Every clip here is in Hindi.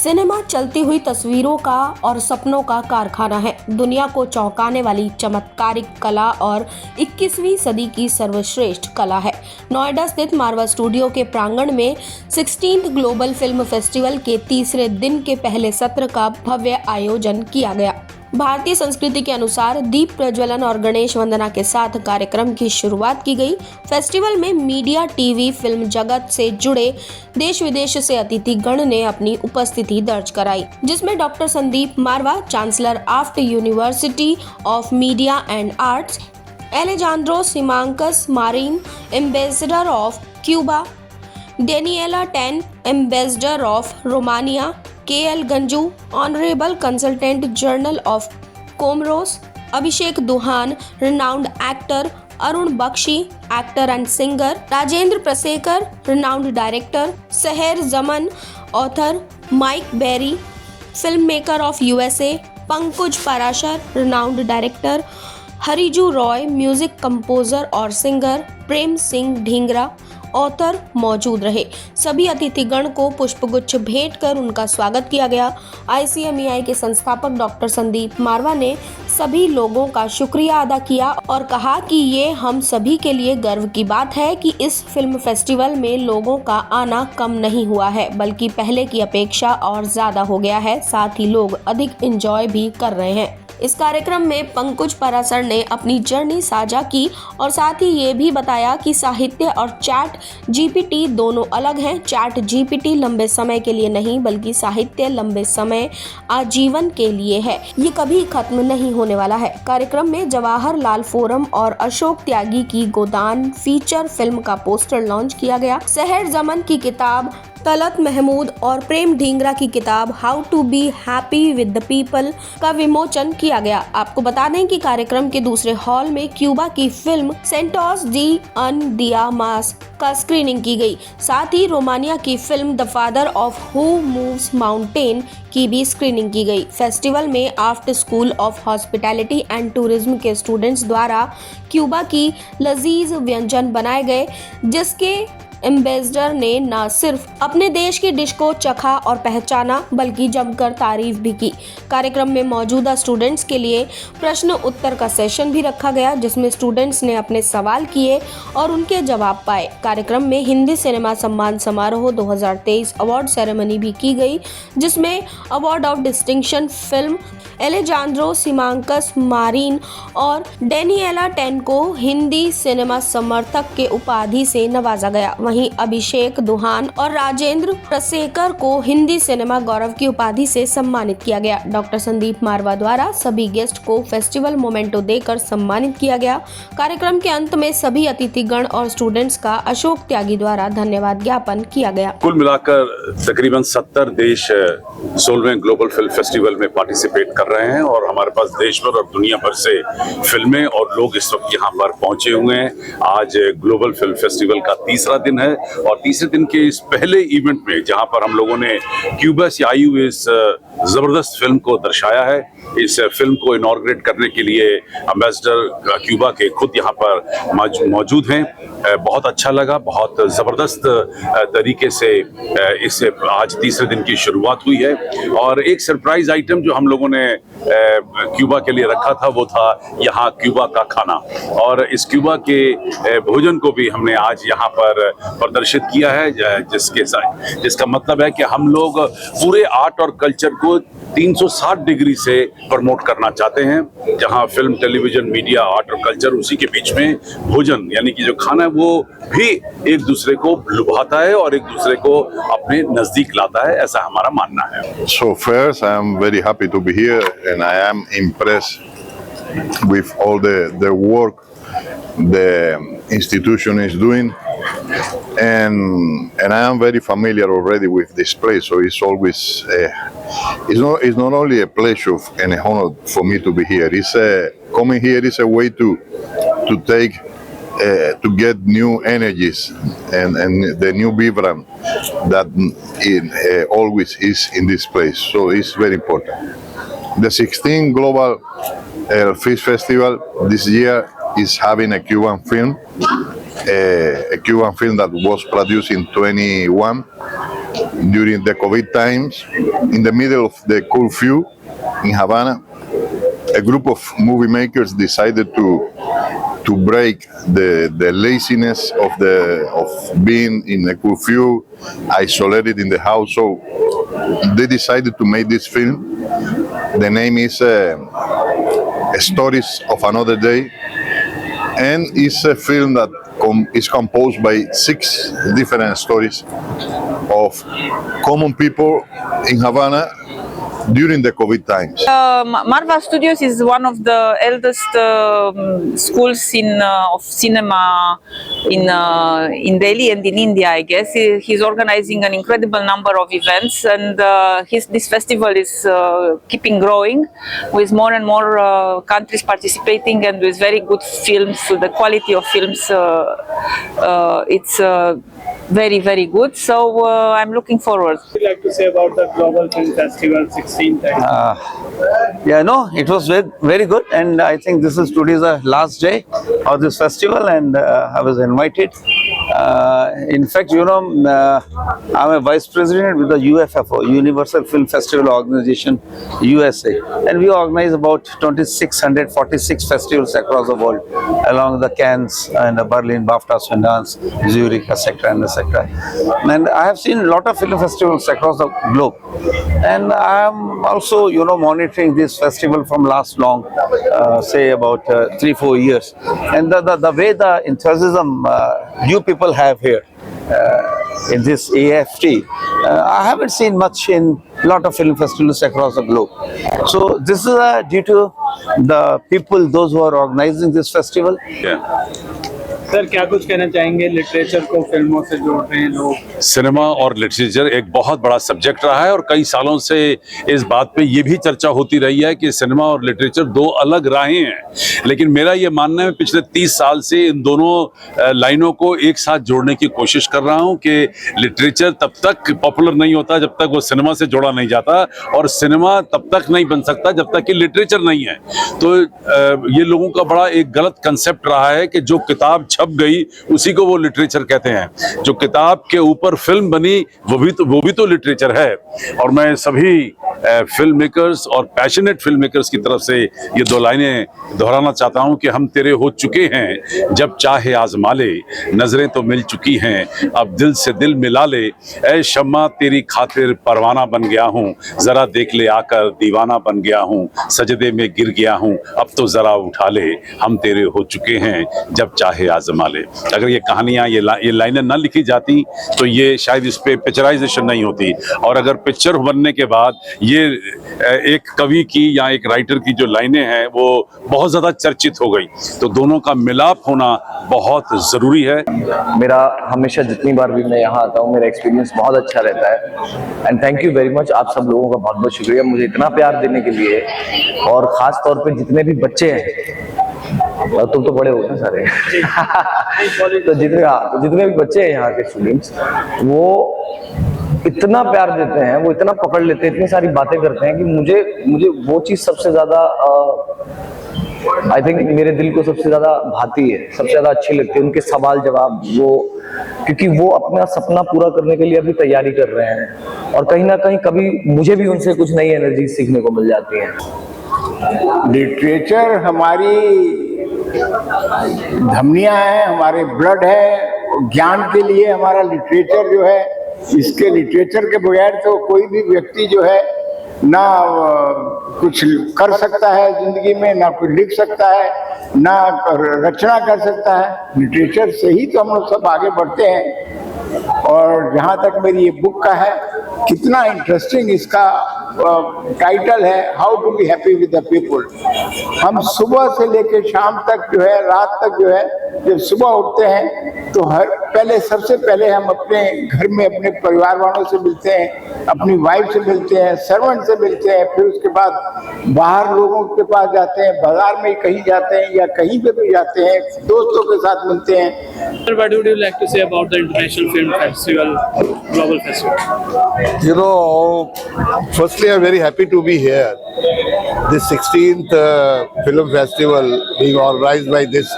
सिनेमा चलती हुई तस्वीरों का और सपनों का कारखाना है। दुनिया को चौंकाने वाली चमत्कारिक कला और 21वीं सदी की सर्वश्रेष्ठ कला है। नोएडा स्थित मारवा स्टूडियो के प्रांगण में 16th ग्लोबल फिल्म फेस्टिवल के तीसरे दिन के पहले सत्र का भव्य आयोजन किया गया। भारतीय संस्कृति के अनुसार दीप प्रज्वलन और गणेश वंदना के साथ कार्यक्रम की शुरुआत की गई। फेस्टिवल में मीडिया, टीवी, फिल्म जगत से जुड़े देश विदेश से अतिथिगण ने अपनी उपस्थिति दर्ज कराई, जिसमें doctor Sandeep Marwah, chancellor AAFT university of media and arts, Alejandro Simancas Marin, ambassador of Cuba, Daniela Tane, ambassador of Romania, KL Ganju, honourable consultant general of Comoros, Abhishek Duhan, renowned actor, Arun Bakshi, actor and singer, Rajendra Prasekar, renowned director, Sahar Zaman, author, Mike Berry, film maker of USA, Pankaj Parashar, renowned director, Hariju Roy, music composer और सिंगर, प्रेम सिंह ढींगरा, ऑथर मौजूद रहे। सभी अतिथिगण को पुष्पगुच्छ भेंट कर उनका स्वागत किया गया। ICMEI के संस्थापक डॉक्टर संदीप मारवा ने सभी लोगों का शुक्रिया अदा किया और कहा कि ये हम सभी के लिए गर्व की बात है कि इस फिल्म फेस्टिवल में लोगों का आना कम नहीं हुआ है, बल्कि पहले की अपेक्षा और ज्यादा हो गया है। साथ ही लोग अधिक एंजॉय भी कर रहे हैं। इस कार्यक्रम में पंकज पाराशर ने अपनी जर्नी साझा की और साथ ही ये भी बताया कि साहित्य और चैट GPT दोनों अलग हैं। चैट GPT लंबे समय के लिए नहीं, बल्कि साहित्य लंबे समय आजीवन के लिए है। ये कभी खत्म नहीं होने वाला है। कार्यक्रम में जवाहरलाल फोरम और अशोक त्यागी की गोदान फीचर फिल्म का पोस्टर लॉन्च किया गया। सहर जमन की किताब, तलत महमूद और प्रेम ढींगरा की किताब how to be happy with the people का विमोचन किया गया। आपको बता दें कि कार्यक्रम के दूसरे हॉल में क्यूबा की फिल्म सेंटोस डी अन दिया मास का स्क्रीनिंग की गई। साथ ही रोमानिया की film the father of who moves mountain की भी स्क्रीनिंग की गई। फेस्टिवल में AAFT school of hospitality and tourism के स्टूडेंट्स द्वारा क्यूबा की लजीज व्यंजन बनाए गए, जिसके एम्बेसडर ने न सिर्फ अपने देश की डिश को चखा और पहचाना, बल्कि जमकर तारीफ भी की। कार्यक्रम में मौजूदा स्टूडेंट्स के लिए प्रश्न उत्तर का सेशन भी रखा गया, जिसमें स्टूडेंट्स ने अपने सवाल किए और उनके जवाब पाए। कार्यक्रम में हिंदी सिनेमा सम्मान समारोह 2023 अवार्ड सेरेमनी भी की गई, जिसमें award of distinction film Alejandro Simancas Marin और डेनिएला टेन को हिंदी सिनेमा समर्थक के उपाधि से नवाजा गया। वहीं अभिषेक दुहान और राजेंद्र प्रसेकर को हिंदी सिनेमा गौरव की उपाधि से सम्मानित किया गया। डॉक्टर संदीप मारवा द्वारा सभी गेस्ट को फेस्टिवल मोमेंटो देकर सम्मानित किया गया। कार्यक्रम के अंत में सभी अतिथिगण और स्टूडेंट्स का अशोक त्यागी द्वारा धन्यवाद ज्ञापन किया गया। कुल मिलाकर तकरीबन 70 देश 16वें ग्लोबल फिल्म फेस्टिवल में पार्टिसिपेट कर रहे हैं और हमारे पास देश भर और दुनिया भर से फिल्में और लोग इस वक्त यहाँ पर पहुंचे हुए हैं। आज ग्लोबल फिल्म फेस्टिवल का तीसरा दिन है और तीसरे दिन के इस पहले इवेंट में जहाँ पर हम लोगों ने क्यूबा से आई हुई इस जबरदस्त फिल्म को दर्शाया है। इस फिल्म को इनॉर्गरेट करने के लिए एम्बेसडर क्यूबा के खुद यहाँ पर मौजूद हैं। बहुत अच्छा लगा, बहुत ज़बरदस्त तरीके से इस आज तीसरे दिन की शुरुआत हुई है और एक सरप्राइज आइटम जो हम लोगों ने क्यूबा के लिए रखा था वो था यहाँ क्यूबा का खाना और इस क्यूबा के भोजन को भी हमने आज यहाँ पर प्रदर्शित किया है, जिसका मतलब है कि हम लोग पूरे आर्ट और कल्चर को 360 डिग्री से प्रमोट करना चाहते हैं। जहां फिल्म, टेलीविजन, मीडिया, आर्ट और कल्चर, उसी के बीच में भोजन यानी कि जो खाना है वो भी एक दूसरे को लुभाता है और एक दूसरे को अपने नजदीक लाता है, ऐसा हमारा मानना है। So first, I am very happy to be here and I am impressed with all the work the institution is doing and I am very familiar already with this place, so it's always it's not only a pleasure and a honor for me to be here. Coming here is a way to take to get new energies and the new vibram that always is in this place, so it's very important. The 16th Global Fish Festival this year is having a Cuban film, a Cuban film that was produced in 21 during the COVID times, in the middle of the curfew in Havana, a group of movie makers decided to break the laziness of being in a curfew, isolated in the house. So they decided to make this film. The name is Stories of Another Day, and it's a film that is composed by 6 different stories of common people in Havana during the COVID times. Marva Studios is one of the eldest schools of cinema in Delhi and in India, I guess. He's organizing an incredible number of events, and this festival is keeping growing with more and more countries participating, and with very good films. The quality of films, it's very, very good. So I'm looking forward. What would you like to say about the Global Film Festival 16th edition? Yeah, no, it was very good, and I think this is today's last day of this festival, and I was invited. In fact, I'm a vice president with the UFFO, Universal Film Festival Organization, USA, and we organize about 2,646 festivals across the world, along the Cannes and the Berlin, BAFTA, Sundance, Zurich, etc. and etc. And I have seen a lot of film festivals across the globe, and I am also, monitoring this festival from last long, say about 3-4 years, and the way the enthusiasm you people have here in this AFT, I haven't seen much in a lot of film festivals across the globe. So this is due to the people, those who are organizing this festival. Yeah. Sir क्या कुछ कहना चाहेंगे, लिटरेचर को फिल्मों से जोड़ रहे हैं लोग? सिनेमा और लिटरेचर एक बहुत बड़ा सब्जेक्ट रहा है और कई सालों से इस बात पे ये भी चर्चा होती रही है कि सिनेमा और लिटरेचर 2 अलग राहें हैं, लेकिन मेरा ये मानना है पिछले 30 साल से इन दोनों लाइनों को एक साथ जोड़ने की कोशिश कर रहा हूं कि लिटरेचर तब तक पॉपुलर नहीं होता जब तक वो सिनेमा से जोड़ा नहीं जाता, और सिनेमा तब तक नहीं बन सकता जब तक कि लिटरेचर नहीं है। तो ये लोगों का बड़ा एक गलत कंसेप्ट रहा है कि जो किताब छप गई उसी को वो लिटरेचर कहते हैं, जो किताब के ऊपर फिल्म बनी वो भी तो लिटरेचर है। और मैं सभी फिल्म मेकर्स और पैशनेट फिल्म मेकर्स की तरफ से ये 2 लाइनें दोहराना चाहता हूं कि हम तेरे हो चुके हैं जब चाहे आजमा ले, नजरें तो मिल चुकी हैं अब दिल से दिल मिला ले, ऐ शम्मा तेरी खातिर परवाना बन गया हूं, जरा देख ले आकर दीवाना बन गया हूं, सजदे में गिर गया हूं अब तो जरा उठा ले, हम तेरे हो चुके हैं जब चाहे आजमा ले। अगर ये कहानियां ये लाइनें ना लिखी जाती तो ये शायद इस पे पिक्चराइजेशन नहीं होती, और अगर पिक्चर बनने के बाद ये एक कवि की या एक राइटर की जो लाइनें हैं वो बहुत ज़्यादा चर्चित हो गई, तो दोनों का मिलाप होना बहुत ज़रूरी है। मेरा हमेशा जितनी बार भी मैं यहाँ आता हूँ मेरा एक्सपीरियंस बहुत अच्छा रहता है, and thank you very much. आप सब लोगों का बहुत बहुत शुक्रिया मुझे इतना प्यार देने के लिए, और ख़ास तौर पे जितने भी बच्चे हैं, तुम तो बड़े हो ना सारे तो जितने भी बच्चे हैं यहाँ के स्टूडेंट्स, वो इतना प्यार देते हैं, वो इतना पकड़ लेते हैं, इतनी सारी बातें करते हैं कि मुझे वो चीज़ सबसे ज़्यादा आई थिंक मेरे दिल को सबसे ज़्यादा भाती है, सबसे ज़्यादा अच्छी लगती है उनके सवाल जवाब, वो क्योंकि वो अपना सपना पूरा करने के लिए अभी तैयारी कर रहे हैं, और कहीं ना कहीं कभी मुझे भी उनसे कुछ नई एनर्जी सीखने को मिल जाती है। लिटरेचर हमारी धमनियां हैं, हमारे ब्लड है, ज्ञान के लिए हमारा लिटरेचर जो है, इसके लिटरेचर के बगैर तो कोई भी व्यक्ति जो है ना कुछ कर सकता है जिंदगी में, ना कुछ लिख सकता है, ना रचना कर सकता है। लिटरेचर से ही तो हम लोग सब आगे बढ़ते हैं। और जहाँ तक मेरी ये बुक का है, कितना इंटरेस्टिंग इसका टाइटल है, how to be happy with the people. हम सुबह से लेकर शाम तक जो है, रात तक जो है, जब सुबह उठते हैं तो सबसे पहले हम अपने घर में अपने परिवार वालों से मिलते हैं, अपनी वाइफ से मिलते हैं, सर्वेंट से मिलते हैं, फिर उसके बाद बाहर लोगों के पास जाते हैं, बाजार में कहीं जाते हैं या कहीं पे भी जाते हैं, दोस्तों के साथ मिलते हैं। What would you like to say about the International Film Festival, Global Festival? Firstly, I'm very happy to be here. This 16th film festival being organized by this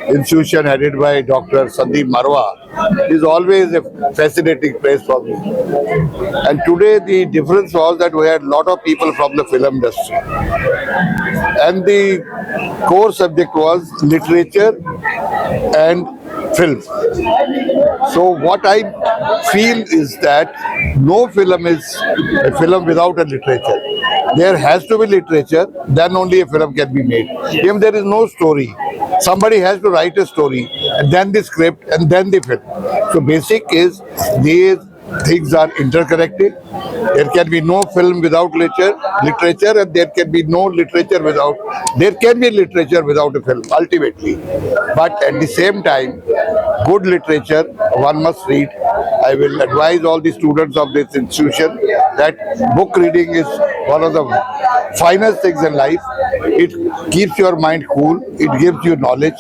institution headed by Dr. Sandeep Marwa is always a fascinating place for me. And today the difference was that we had a lot of people from the film industry. And the core subject was literature and film. So what I feel is that no film is a film without a literature. There has to be literature, then only a film can be made. If there is no story, somebody has to write a story, and then the script, and then the film. So basic is these things are interconnected. There can be no film without literature, and there can be no literature without. There can be literature without a film, ultimately. But at the same time, good literature one must read. I will advise all the students of this institution that book reading is one of the finest things in life. It keeps your mind cool. It gives you knowledge.